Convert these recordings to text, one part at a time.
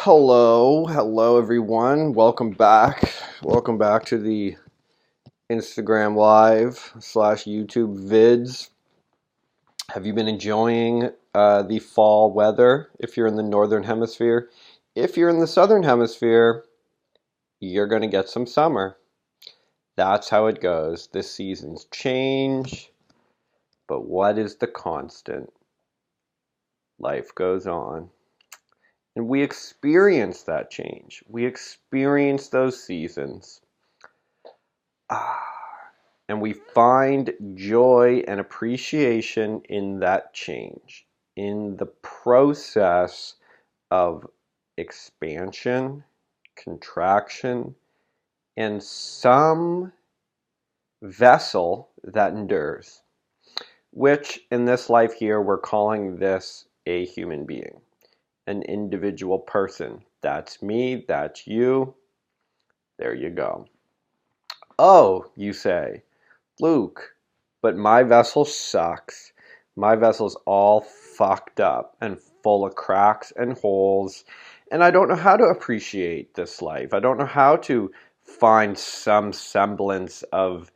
Hello everyone. Welcome back to the Instagram Live / YouTube vids. Have you been enjoying the fall weather if you're in the Northern Hemisphere? If you're in the Southern Hemisphere, you're going to get some summer. That's how it goes. The seasons change, but what is the constant? Life goes on. And we experience that change. We experience those seasons. And we find joy and appreciation in that change, in the process of expansion, contraction, and some vessel that endures, which in this life here, we're calling this a human being, an individual person. That's me, that's you. There you go. Oh, you say, Luke, but my vessel sucks. My vessel's all fucked up and full of cracks and holes, and I don't know how to appreciate this life. I don't know how to find some semblance of,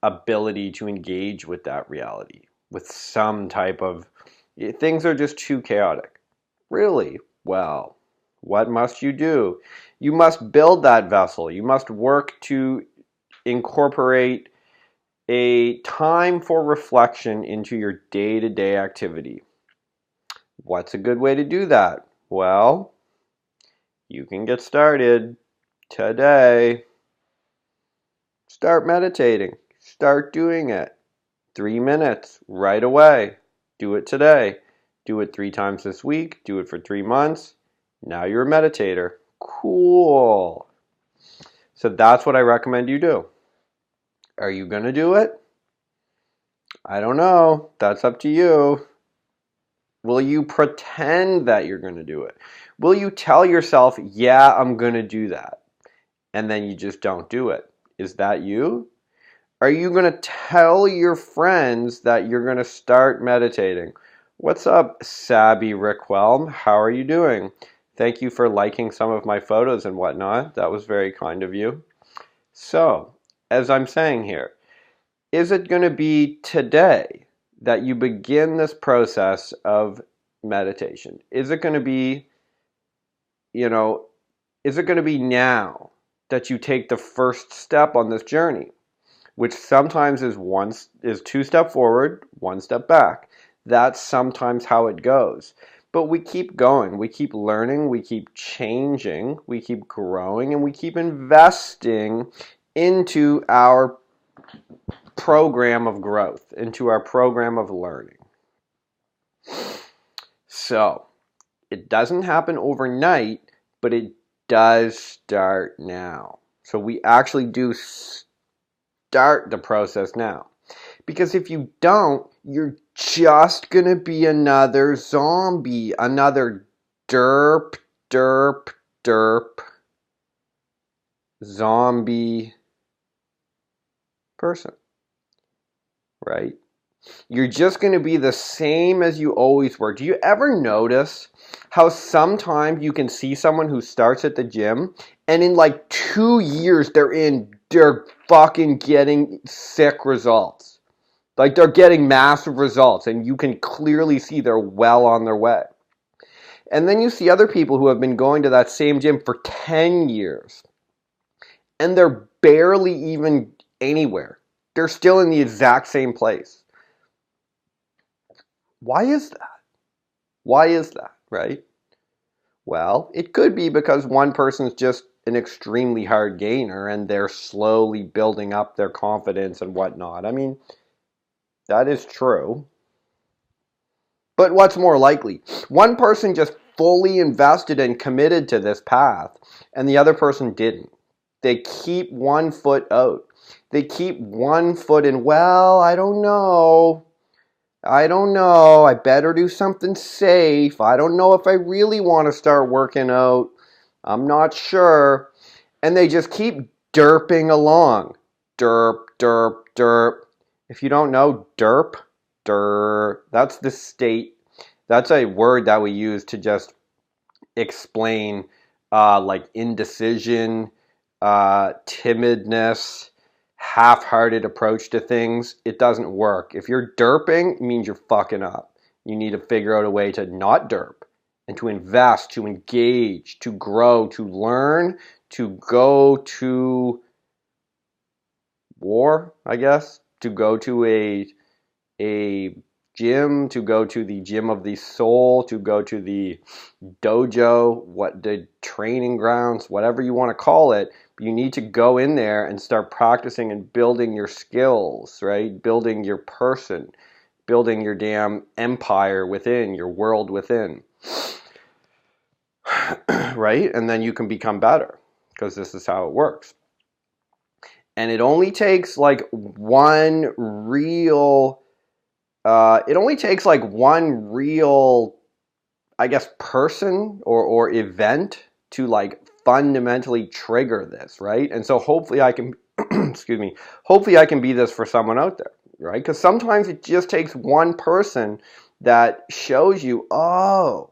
ability to engage with that reality, with some type of, things are just too chaotic. Really? Well, what must you do? You must build that vessel. You must work to incorporate a time for reflection into your day-to-day activity. What's a good way to do that? Well, you can get started today. Start meditating. Start doing it. 3 minutes right away. Do it today. Do it 3 times this week. Do it for 3 months. Now you're a meditator. Cool. So that's what I recommend you do. Are you going to do it? I don't know. That's up to you. Will you pretend that you're going to do it? Will you tell yourself, yeah, I'm going to do that, and then you just don't do it? Is that you? Are you going to tell your friends that you're going to start meditating? What's up, Sabby Rickwelm? How are you doing? Thank you for liking some of my photos and whatnot. That was very kind of you. So, as I'm saying here, is it going to be today that you begin this process of meditation? Is it going to be, is it going to be now that you take the first step on this journey, which sometimes is 2 steps forward, 1 step back? That's sometimes how it goes. But we keep going, we keep learning, we keep changing, we keep growing, and we keep investing into our program of growth, into our program of learning. So, it doesn't happen overnight, but it does start now. So we actually do start the process now. Because if you don't, you're just going to be another zombie, another derp zombie person, right? You're just going to be the same as you always were. Do you ever notice how sometimes you can see someone who starts at the gym and in like 2 years they're fucking getting sick results? Like they're getting massive results and you can clearly see they're well on their way. And then you see other people who have been going to that same gym for 10 years and they're barely even anywhere. They're still in the exact same place. Why is that? Why is that, right? Well, it could be because one person's just an extremely hard gainer and they're slowly building up their confidence and whatnot. I mean, that is true. But what's more likely? One person just fully invested and committed to this path and the other person didn't. They keep 1 foot out. They keep 1 foot in, well, I don't know. I better do something safe. I don't know if I really want to start working out. I'm not sure. And they just keep derping along. Derp. If you don't know, derp, that's the state. That's a word that we use to just explain like indecision, timidness, half-hearted approach to things. It doesn't work. If you're derping, it means you're fucking up. You need to figure out a way to not derp and to invest, to engage, to grow, to learn, to go to war, I guess, to go to a gym, to go to the gym of the soul, to go to the dojo, what the training grounds, whatever you want to call it. But you need to go in there and start practicing and building your skills, right? Building your person, building your damn empire within, your world within. Right? And then you can become better, because this is how it works. And it only takes like one real, I guess, person or event to like fundamentally trigger this, right? And so hopefully I can, excuse me, hopefully I can be this for someone out there, right? Because sometimes it just takes one person that shows you, oh,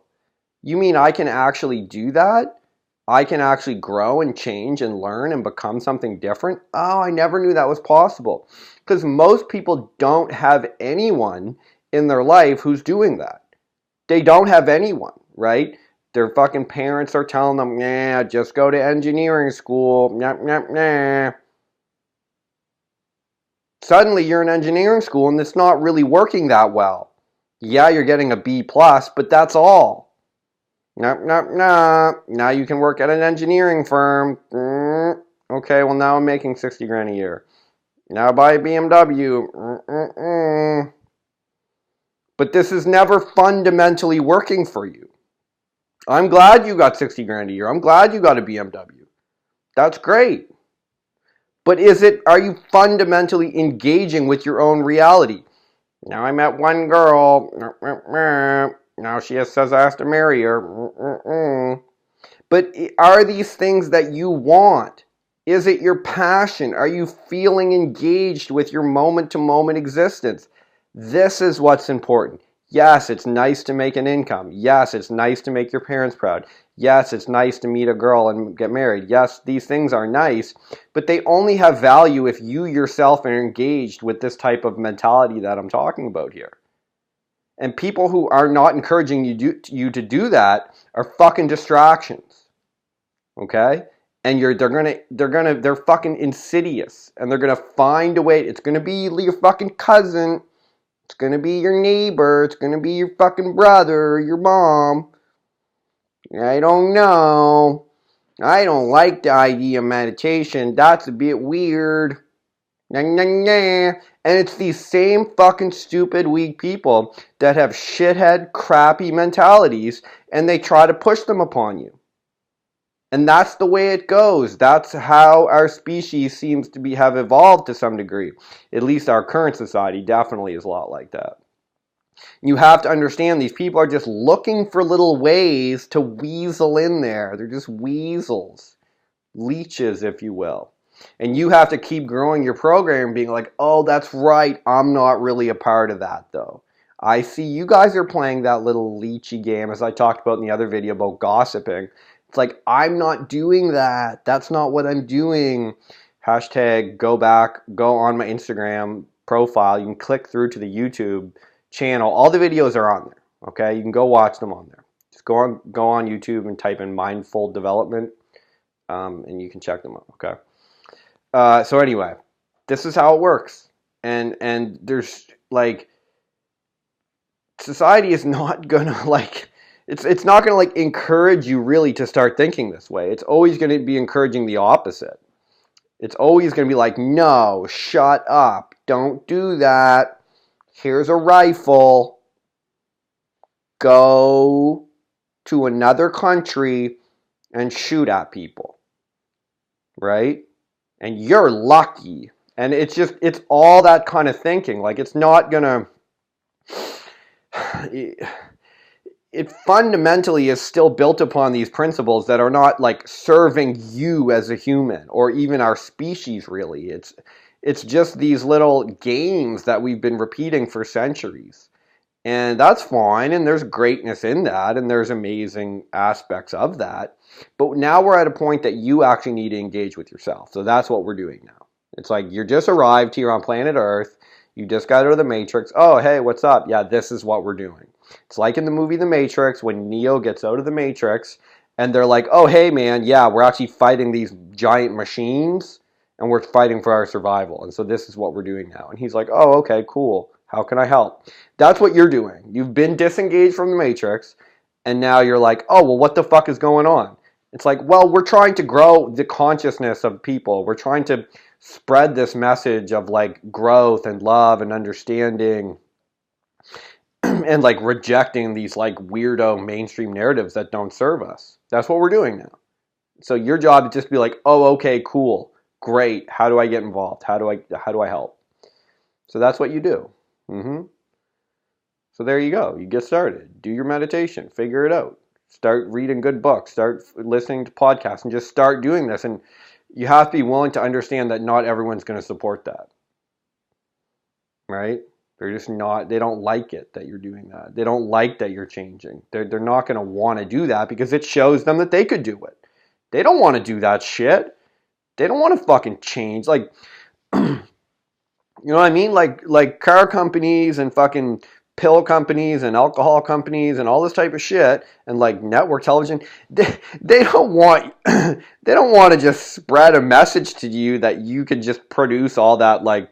you mean I can actually do that? I can actually grow and change and learn and become something different? Oh, I never knew that was possible. Because most people don't have anyone in their life who's doing that. They don't have anyone, right? Their fucking parents are telling them, nah, just go to engineering school. Nah, nah, nah. Suddenly you're in engineering school and it's not really working that well. Yeah, you're getting a B+, but that's all. Nah, nah, nah. Now you can work at an engineering firm. Okay, well now I'm making 60 grand a year. Now buy a BMW. But this is never fundamentally working for you. I'm glad you got 60 grand a year. I'm glad you got a BMW. That's great. But are you fundamentally engaging with your own reality? Now I met one girl. Now she says I have to marry her. But are these things that you want? Is it your passion? Are you feeling engaged with your moment-to-moment existence? This is what's important. Yes, it's nice to make an income. Yes, it's nice to make your parents proud. Yes, it's nice to meet a girl and get married. Yes, these things are nice, but they only have value if you yourself are engaged with this type of mentality that I'm talking about here. And people who are not encouraging you to do that are fucking distractions. Okay? And they're fucking insidious, and they're gonna find a way. It's gonna be your fucking cousin. It's going to be your neighbor. It's going to be your fucking brother or your mom. I don't know. I don't like the idea of meditation. That's a bit weird. Nah, nah, nah. And it's these same fucking stupid, weak people that have shithead, crappy mentalities, and they try to push them upon you. And that's the way it goes. That's how our species seems to have evolved to some degree. At least our current society definitely is a lot like that. You have to understand these people are just looking for little ways to weasel in there. They're just weasels. Leeches, if you will. And you have to keep growing your program being like, oh, that's right. I'm not really a part of that, though. I see you guys are playing that little leechy game, as I talked about in the other video about gossiping. It's like, I'm not doing that. That's not what I'm doing. Hashtag go on my Instagram profile. You can click through to the YouTube channel. All the videos are on there. Okay, you can go watch them on there. Just go on YouTube and type in mindful development, and you can check them out. Okay. So anyway, this is how it works. And there's like, society is not gonna like. It's not going to like encourage you really to start thinking this way. It's always going to be encouraging the opposite. It's always going to be like, no, shut up. Don't do that. Here's a rifle. Go to another country and shoot at people. Right? And you're lucky. And it's all that kind of thinking. Like, it's not going to... It fundamentally is still built upon these principles that are not like serving you as a human or even our species really. It's just these little games that we've been repeating for centuries. And that's fine, and there's greatness in that, and there's amazing aspects of that. But now we're at a point that you actually need to engage with yourself. So that's what we're doing now. It's like you're just arrived here on planet Earth. You just got out of the Matrix. Oh, hey, what's up? Yeah, this is what we're doing. It's like in the movie The Matrix when Neo gets out of the Matrix and they're like, oh, hey, man, yeah, we're actually fighting these giant machines and we're fighting for our survival. And so this is what we're doing now. And he's like, oh, okay, cool. How can I help? That's what you're doing. You've been disengaged from the Matrix and now you're like, oh, well, what the fuck is going on? It's like, well, we're trying to grow the consciousness of people. We're trying to spread this message of like growth and love and understanding and like rejecting these like weirdo mainstream narratives that don't serve us. That's what we're doing now. So your job is just be like, oh, okay, cool, great. How do I get involved? How do I help? So that's what you do. So there you go. You get started. Do your meditation. Figure it out. Start reading good books. Start listening to podcasts and just start doing this. And you have to be willing to understand that not everyone's going to support that. Right? They're just not, they don't like it that you're doing that. They don't like that you're changing. They're not going to want to do that because it shows them that they could do it. They don't want to do that shit. They don't want to fucking change. Like, you know what I mean? Like car companies and fucking pill companies and alcohol companies and all this type of shit and like network television, they don't want to just spread a message to you that you can just produce all that like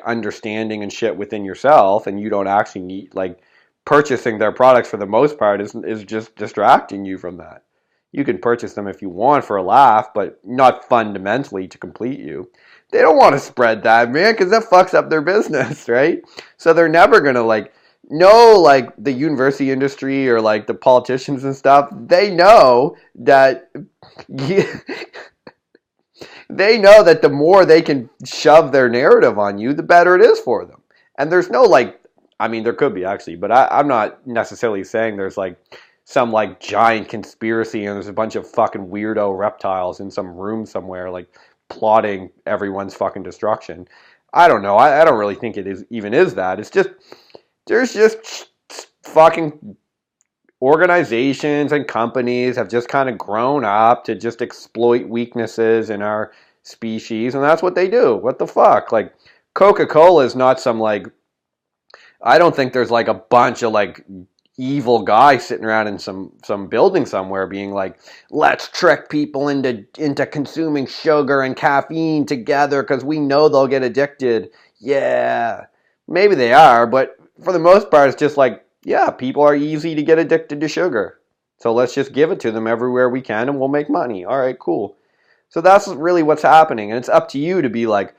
understanding and shit within yourself, and you don't actually need, like, purchasing their products for the most part is just distracting you from that. You can purchase them if you want for a laugh, but not fundamentally to complete you. They don't want to spread that, man, because that fucks up their business, right? So they're never going to, like, know, like, the university industry or, like, the politicians and stuff. They know that they know that the more they can shove their narrative on you, the better it is for them. And there's no, like, I mean, there could be actually, but I'm not necessarily saying there's, like, some, like, giant conspiracy and there's a bunch of fucking weirdo reptiles in some room somewhere, like, plotting everyone's fucking destruction. I don't know. I don't really think it is that. It's just, there's just fucking organizations and companies have just kind of grown up to just exploit weaknesses in our species, and that's what they do. What the fuck? Like, Coca-Cola is not some, like, I don't think there's like a bunch of like evil guys sitting around in some building somewhere being like, let's trick people into consuming sugar and caffeine together because we know they'll get addicted. Yeah, maybe they are, but for the most part it's just like, yeah, people are easy to get addicted to sugar. So let's just give it to them everywhere we can and we'll make money. All right, cool. So that's really what's happening. And it's up to you to be like,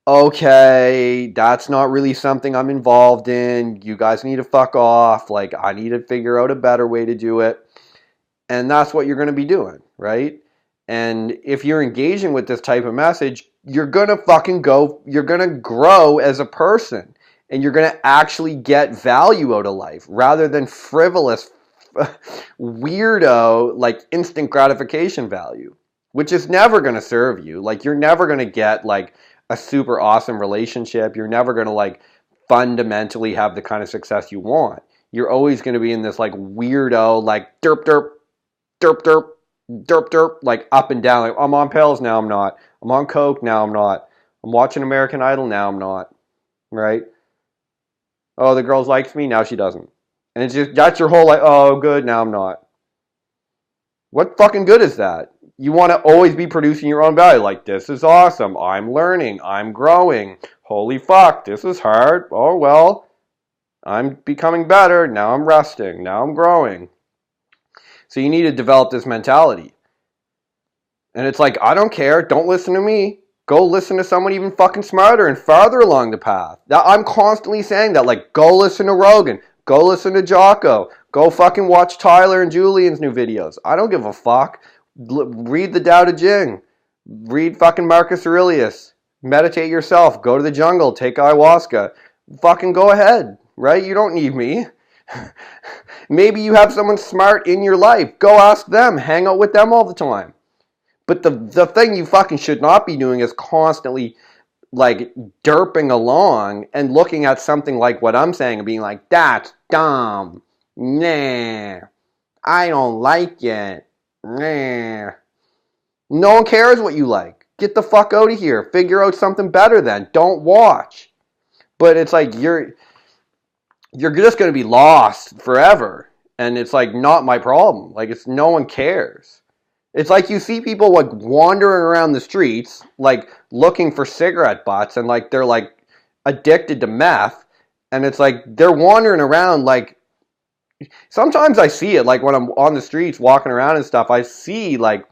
okay, that's not really something I'm involved in. You guys need to fuck off. Like, I need to figure out a better way to do it. And that's what you're going to be doing, right? And if you're engaging with this type of message, you're going to fucking go, you're going to grow as a person. And you're going to actually get value out of life rather than frivolous, weirdo, like instant gratification value, which is never going to serve you. Like, you're never going to get like a super awesome relationship. You're never going to like fundamentally have the kind of success you want. You're always going to be in this like weirdo, like derp, derp, derp, derp, derp, derp, like up and down. Like, I'm on pills, now I'm not. I'm on coke, now I'm not. I'm watching American Idol, now I'm not. Right? Oh, the girl likes me, now she doesn't. And it's just, that's your whole like, oh, good, now I'm not. What fucking good is that? You want to always be producing your own value. Like, this is awesome. I'm learning. I'm growing. Holy fuck, this is hard. Oh, well, I'm becoming better. Now I'm resting. Now I'm growing. So you need to develop this mentality. And it's like, I don't care. Don't listen to me. Go listen to someone even fucking smarter and farther along the path. Now, I'm constantly saying that. Like, go listen to Rogan. Go listen to Jocko. Go fucking watch Tyler and Julian's new videos. I don't give a fuck. Read the Tao Te Ching. Read fucking Marcus Aurelius. Meditate yourself. Go to the jungle. Take ayahuasca. Fucking go ahead, right? You don't need me. Maybe you have someone smart in your life. Go ask them. Hang out with them all the time. But the thing you fucking should not be doing is constantly like derping along and looking at something like what I'm saying and being like, that's dumb. Nah, I don't like it. Nah. No one cares what you like. Get the fuck out of here. Figure out something better then. Don't watch. But it's like you're just going to be lost forever. And it's like not my problem. Like it's no one cares. It's like you see people like wandering around the streets, like looking for cigarette butts, and like they're like addicted to meth. And it's like they're wandering around like sometimes I see it like when I'm on the streets walking around and stuff. I see like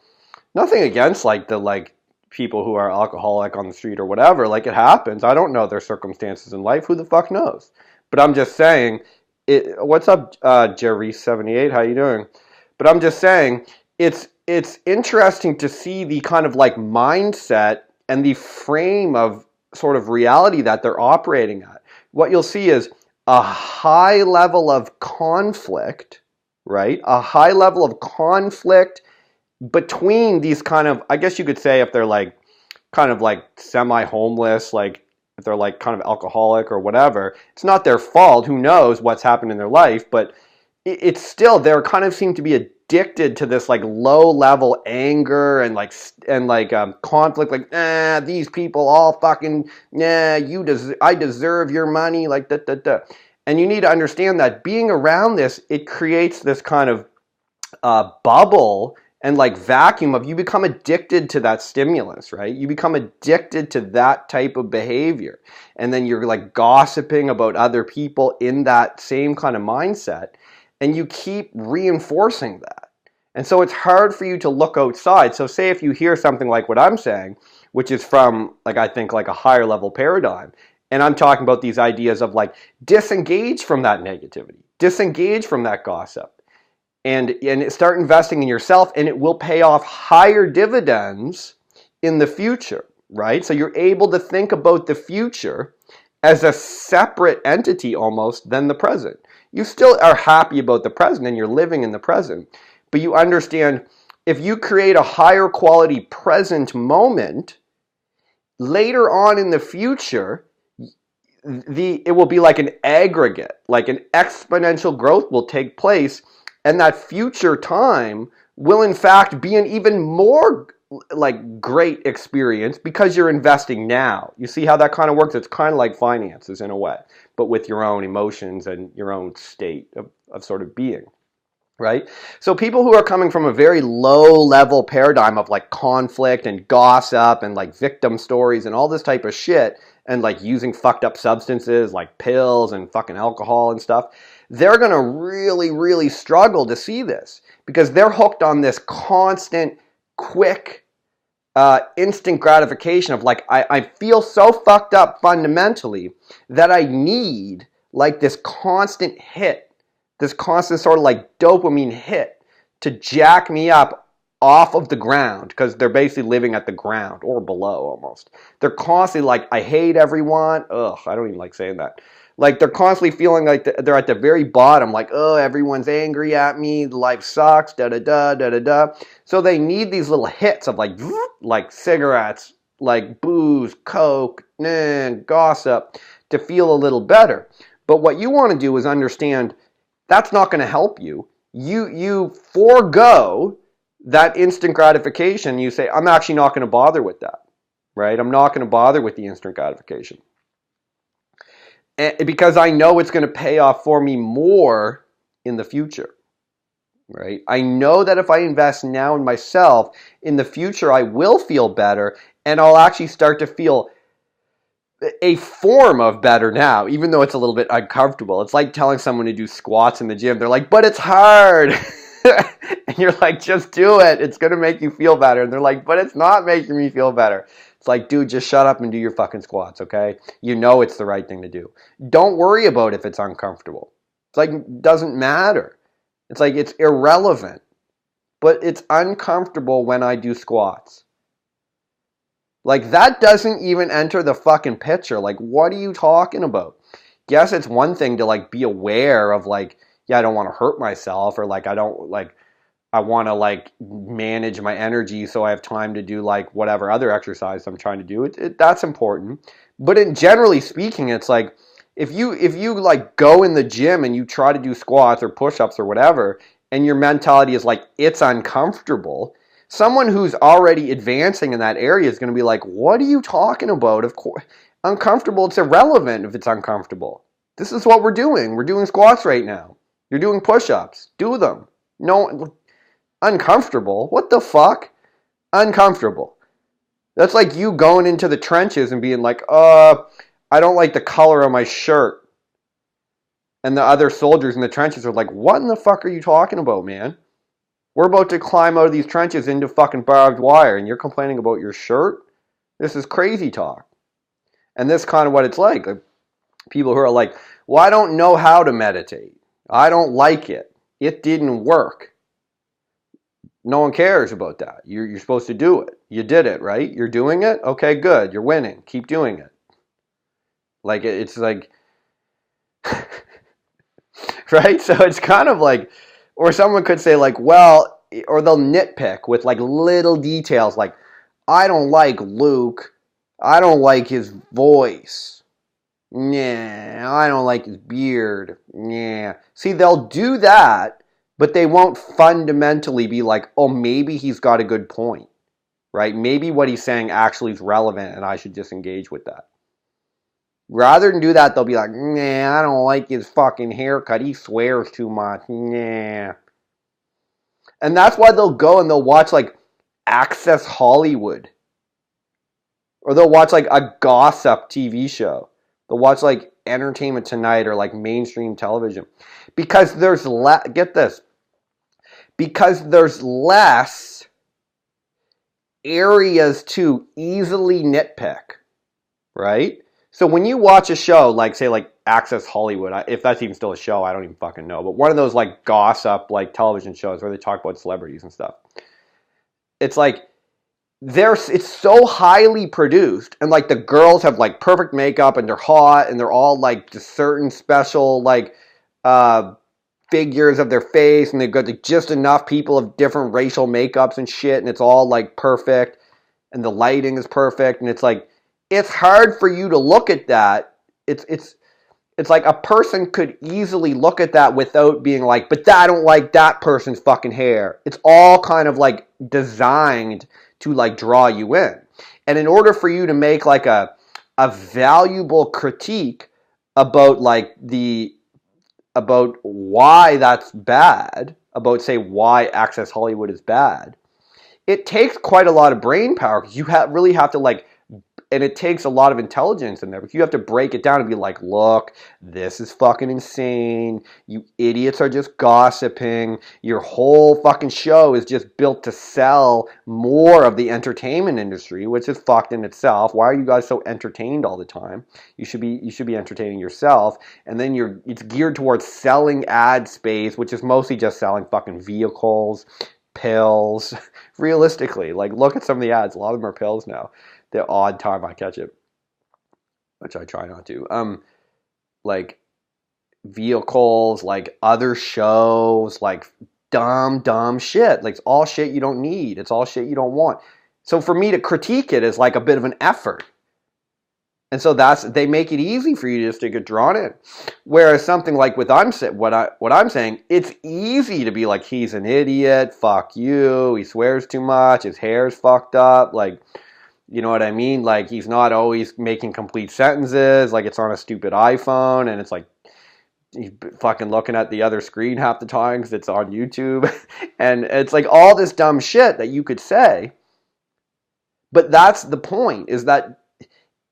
nothing against like the like people who are alcoholic on the street or whatever. Like it happens. I don't know their circumstances in life. Who the fuck knows? But I'm just saying. What's up, Jerry78? How you doing? But I'm just saying it's interesting to see the kind of like mindset and the frame of sort of reality that they're operating at. What you'll see is a high level of conflict, right? A high level of conflict between these kind of, I guess you could say if they're like kind of like semi-homeless, like if they're like kind of alcoholic or whatever, it's not their fault. Who knows what's happened in their life, but it's still, they're kind of seem to be addicted to this like low level anger and like conflict, like, these people all fucking, I deserve your money, like da da da. And you need to understand that being around this, it creates this kind of bubble and like vacuum of you become addicted to that stimulus, right? You become addicted to that type of behavior. And then you're like gossiping about other people in that same kind of mindset. And you keep reinforcing that. And so it's hard for you to look outside. So say if you hear something like what I'm saying, which is from like, I think like a higher level paradigm. And I'm talking about these ideas of like disengage from that negativity, disengage from that gossip. And start investing in yourself, and it will pay off higher dividends in the future, right? So you're able to think about the future as a separate entity almost than the present. You still are happy about the present and you're living in the present, but you understand if you create a higher quality present moment, later on in the future, it will be like an aggregate, like an exponential growth will take place. And that future time will in fact be an even more like great experience because you're investing now. You see how that kind of works? It's kind of like finances in a way, but with your own emotions and your own state of sort of being, right? So people who are coming from a very low level paradigm of like conflict and gossip and like victim stories and all this type of shit and like using fucked up substances like pills and fucking alcohol and stuff, they're going to really, really struggle to see this because they're hooked on this constant, quick, instant gratification of like, I feel so fucked up fundamentally that I need like this constant hit, this constant sort of like dopamine hit to jack me up off of the ground because they're basically living at the ground or below almost. They're constantly like, I hate everyone. Ugh, I don't even like saying that. Like they're constantly feeling like they're at the very bottom, like, oh, everyone's angry at me, life sucks, da-da-da, da-da-da. So they need these little hits of like cigarettes, like booze, coke, gossip to feel a little better. But what you want to do is understand that's not going to help you. You forego that instant gratification. You say, I'm actually not going to bother with that, right? I'm not going to bother with the instant gratification. Because I know it's going to pay off for me more in the future, right? I know that if I invest now in myself, in the future I will feel better and I'll actually start to feel a form of better now, even though it's a little bit uncomfortable. It's like telling someone to do squats in the gym. They're like, but it's hard. And you're like, just do it. It's going to make you feel better. And they're like, but it's not making me feel better. It's like, dude, just shut up and do your fucking squats, okay? You know it's the right thing to do. Don't worry about if it's uncomfortable. It's like, it doesn't matter. It's like, it's irrelevant. But it's uncomfortable when I do squats. Like, that doesn't even enter the fucking picture. Like, what are you talking about? Yes, it's one thing to, like, be aware of, like, yeah, I don't want to hurt myself, or, like, I don't, like, I want to like manage my energy so I have time to do like whatever other exercise I'm trying to do. That's important. But in generally speaking, it's like if you like go in the gym and you try to do squats or push-ups or whatever, and your mentality is like it's uncomfortable, someone who's already advancing in that area is going to be like, "What are you talking about? Of course, uncomfortable. It's irrelevant if it's uncomfortable. This is what we're doing. We're doing squats right now. You're doing push-ups. Do them. No, uncomfortable? What the fuck? Uncomfortable. That's like you going into the trenches and being like, I don't like the color of my shirt." And the other soldiers in the trenches are like, what in the fuck are you talking about, man? We're about to climb out of these trenches into fucking barbed wire and you're complaining about your shirt? This is crazy talk. And this is kind of what it's like. People who are like, well, I don't know how to meditate. I don't like it. It didn't work. No one cares about that. You're supposed to do it. You did it, right? You're doing it? Okay, good. You're winning. Keep doing it. Like, it's like, right? So it's kind of like, or someone could say like, well, or they'll nitpick with like little details like, I don't like Luke. I don't like his voice. Nah, I don't like his beard. Nah. See, they'll do that, but they won't fundamentally be like, oh, maybe he's got a good point, right? Maybe what he's saying actually is relevant and I should just engage with that. Rather than do that, they'll be like, nah, I don't like his fucking haircut. He swears too much. Nah. And that's why they'll go and they'll watch like Access Hollywood. Or they'll watch like a gossip TV show. They'll watch like Entertainment Tonight or like mainstream television. Because there's get this. Because there's less areas to easily nitpick, right? So when you watch a show like, say, like Access Hollywood, if that's even still a show, I don't even fucking know. But one of those like gossip like television shows where they talk about celebrities and stuff. It's like it's so highly produced, and like the girls have like perfect makeup and they're hot and they're all like just certain special like figures of their face, and they've got like just enough people of different racial makeups and shit, and it's all like perfect, and the lighting is perfect, and it's like it's hard for you to look at that. It's like a person could easily look at that without being like, but I don't like that person's fucking hair. It's all kind of like designed to like draw you in. And in order for you to make like a valuable critique about like about why that's bad, about say why Access Hollywood is bad, it takes quite a lot of brain power because you really have to like, and it takes a lot of intelligence in there, but you have to break it down and be like, look, this is fucking insane. You idiots are just gossiping. Your whole fucking show is just built to sell more of the entertainment industry, which is fucked in itself. Why are you guys so entertained all the time? You should be entertaining yourself. And then it's geared towards selling ad space, which is mostly just selling fucking vehicles, pills. Realistically, like look at some of the ads. A lot of them are pills now. The odd time I catch it, which I try not to. Like vehicles, like other shows, like dumb shit. Like it's all shit you don't need. It's all shit you don't want. So for me to critique it is like a bit of an effort. And so they make it easy for you just to get drawn in. Whereas something like what I'm saying, it's easy to be like, he's an idiot, fuck you, he swears too much, his hair's fucked up, like, you know what I mean? Like, he's not always making complete sentences. Like, it's on a stupid iPhone. And it's like, he's fucking looking at the other screen half the time because it's on YouTube. And it's like all this dumb shit that you could say. But that's the point, is that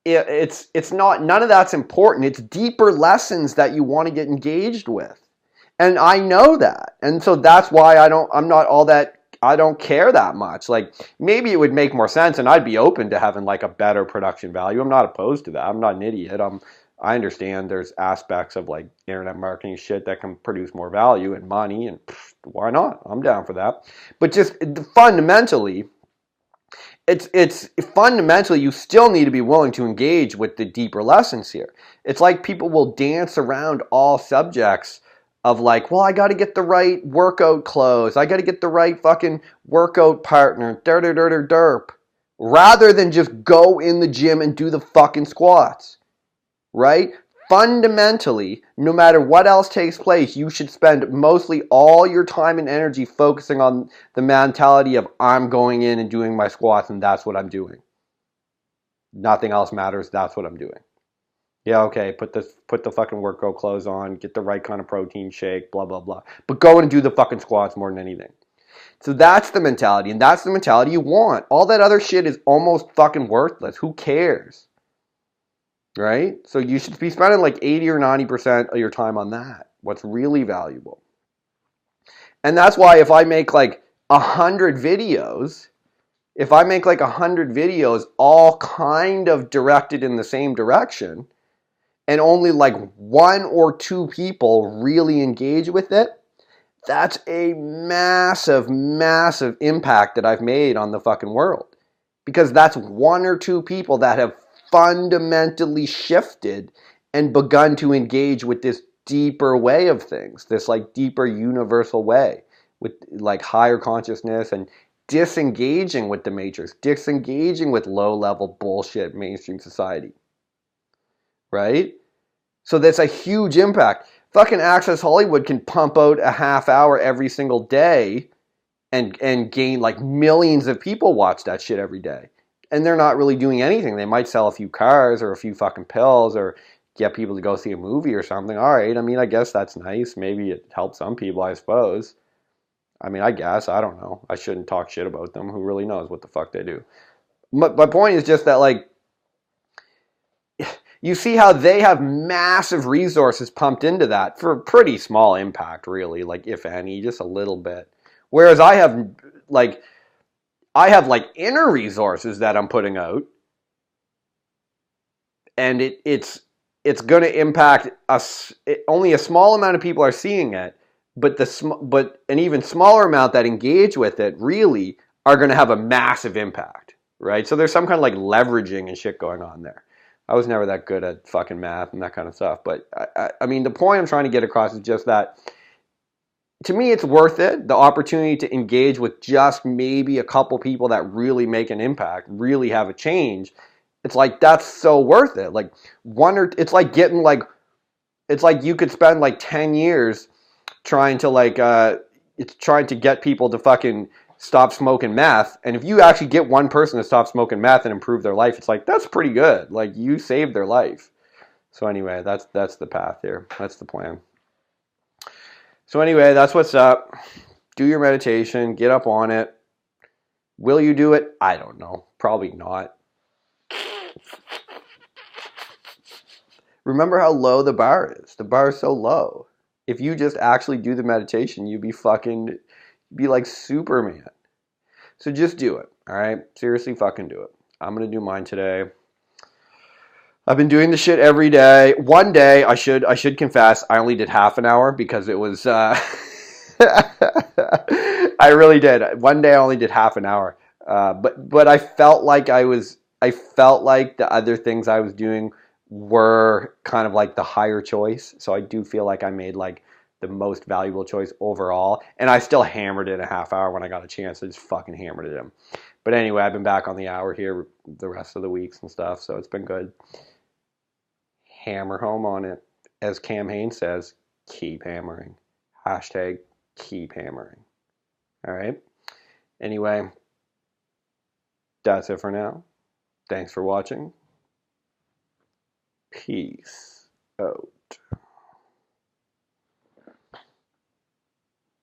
it's not, none of that's important. It's deeper lessons that you want to get engaged with. And I know that. And so that's why I don't care that much. Like, maybe it would make more sense and I'd be open to having like a better production value. I'm not opposed to that. I'm not an idiot. I understand there's aspects of like internet marketing shit that can produce more value and money, and why not? I'm down for that. But just fundamentally, it's fundamentally you still need to be willing to engage with the deeper lessons here. It's like people will dance around all subjects of like, well, I got to get the right workout clothes. I got to get the right fucking workout partner. Derp. Rather than just go in the gym and do the fucking squats, right? Fundamentally, no matter what else takes place, you should spend mostly all your time and energy focusing on the mentality of I'm going in and doing my squats and that's what I'm doing. Nothing else matters. That's what I'm doing. Yeah, okay, put the fucking workout clothes on, get the right kind of protein shake, blah, blah, blah. But go and do the fucking squats more than anything. So that's the mentality, and that's the mentality you want. All that other shit is almost fucking worthless. Who cares? Right? So you should be spending like 80 or 90% of your time on that. What's really valuable. And that's why if I make like 100 videos, all kind of directed in the same direction, and only like 1 or 2 people really engage with it, that's a massive, massive impact that I've made on the fucking world. Because that's 1 or 2 people that have fundamentally shifted and begun to engage with this deeper way of things, this like deeper universal way with like higher consciousness and disengaging with the matrix, disengaging with low-level bullshit mainstream society. Right? So that's a huge impact. Fucking Access Hollywood can pump out a half hour every single day and gain like millions of people watch that shit every day. And they're not really doing anything. They might sell a few cars or a few fucking pills or get people to go see a movie or something. All right, I mean, I guess that's nice. Maybe it helps some people, I suppose. I mean, I guess. I don't know. I shouldn't talk shit about them. Who really knows what the fuck they do? My point is just that, like, you see how they have massive resources pumped into that for pretty small impact, really, like if any, just a little bit. Whereas I have like inner resources that I'm putting out, and it's going to impact us. Only a small amount of people are seeing it, but an even smaller amount that engage with it really are going to have a massive impact, right? So there's some kind of like leveraging and shit going on there. I was never that good at fucking math and that kind of stuff. But I mean, the point I'm trying to get across is just that to me, it's worth it. The opportunity to engage with just maybe a couple people that really make an impact, really have a change. It's like, that's so worth it. Like it's like getting like, it's like you could spend like 10 years trying to get people to fucking stop smoking meth, and if you actually get one person to stop smoking meth and improve their life, it's like, that's pretty good. Like, you saved their life. So anyway, that's the path here. That's the plan. So anyway, that's what's up. Do your meditation, get up on it. Will you do it? I don't know. Probably not. Remember how low the bar is. The bar is so low. If you just actually do the meditation, you'd be like Superman. So just do it, all right? Seriously, fucking do it. I'm going to do mine today. I've been doing the shit every day. One day, I should confess, I only did half an hour because it was... I really did. One day, I only did half an hour. But I felt like the other things I was doing were kind of like the higher choice. So I do feel like I made like the most valuable choice overall. And I still hammered it in a half hour when I got a chance. I just fucking hammered it in. But anyway, I've been back on the hour here the rest of the weeks and stuff. So it's been good. Hammer home on it. As Cam Hanes says, keep hammering. Hashtag keep hammering. All right. Anyway, that's it for now. Thanks for watching. Peace out.